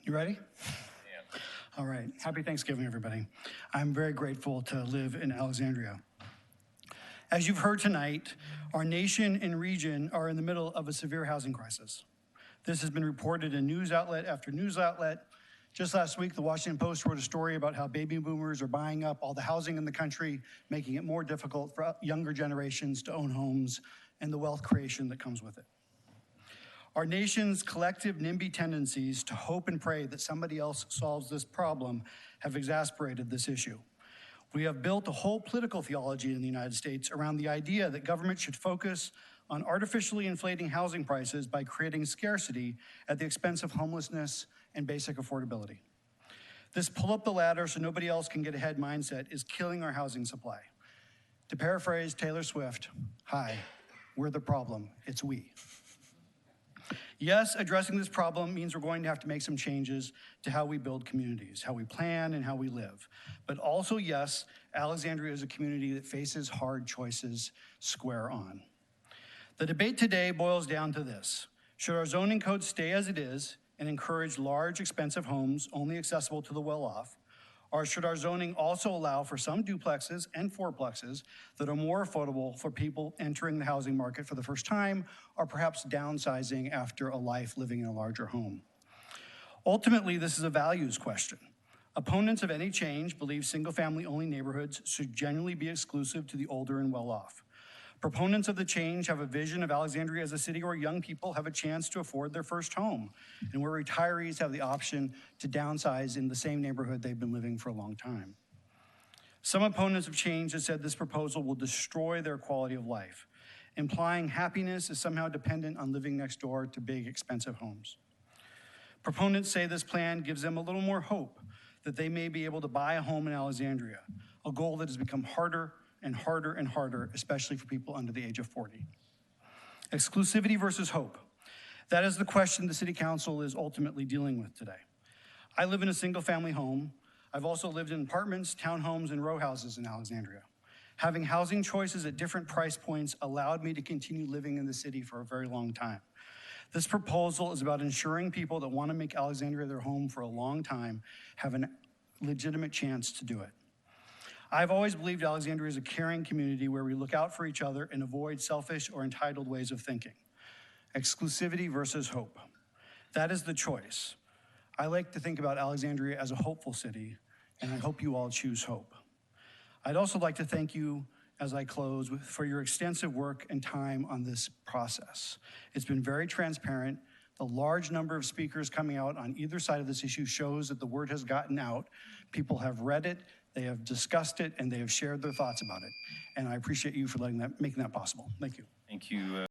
You ready? Yeah. All right. Happy Thanksgiving, everybody. I'm very grateful to live in Alexandria. As you've heard tonight, our nation and region are in the middle of a severe housing crisis. This has been reported in news outlet after news outlet. Just last week, the Washington Post wrote a story about how baby boomers are buying up all the housing in the country, making it more difficult for younger generations to own homes and the wealth creation that comes with it. Our nation's collective NIMBY tendencies to hope and pray that somebody else solves this problem have exacerbated this issue. We have built a whole political theology in the United States around the idea that government should focus on artificially inflating housing prices by creating scarcity at the expense of homelessness and basic affordability. This pull up the ladder so nobody else can get ahead mindset is killing our housing supply. To paraphrase Taylor Swift, hi, we're the problem, it's we. Yes, addressing this problem means we're going to have to make some changes to how we build communities, how we plan and how we live. But also, yes, Alexandria is a community that faces hard choices square on. The debate today boils down to this. Should our zoning code stay as it is and encourage large, expensive homes only accessible to the well-off? Or should our zoning also allow for some duplexes and fourplexes that are more affordable for people entering the housing market for the first time, or perhaps downsizing after a life living in a larger home? Ultimately, this is a values question. Opponents of any change believe single-family only neighborhoods should generally be exclusive to the older and well-off. Proponents of the change have a vision of Alexandria as a city where young people have a chance to afford their first home and where retirees have the option to downsize in the same neighborhood they've been living for a long time. Some opponents of change have said this proposal will destroy their quality of life, implying happiness is somehow dependent on living next door to big, expensive homes. Proponents say this plan gives them a little more hope that they may be able to buy a home in Alexandria, a goal that has become harder and harder and harder, especially for people under the age of 40. Exclusivity versus hope. That is the question the City Council is ultimately dealing with today. I live in a single-family home. I've also lived in apartments, townhomes, and row houses in Alexandria. Having housing choices at different price points allowed me to continue living in the city for a very long time. This proposal is about ensuring people that want to make Alexandria their home for a long time have a legitimate chance to do it. I've always believed Alexandria is a caring community where we look out for each other and avoid selfish or entitled ways of thinking. Exclusivity versus hope. That is the choice. I like to think about Alexandria as a hopeful city, and I hope you all choose hope. I'd also like to thank you as I close for your extensive work and time on this process. It's been very transparent. The large number of speakers coming out on either side of this issue shows that the word has gotten out. People have read it, they have discussed it, and they have shared their thoughts about it. And I appreciate you for making that possible. Thank you. Thank you.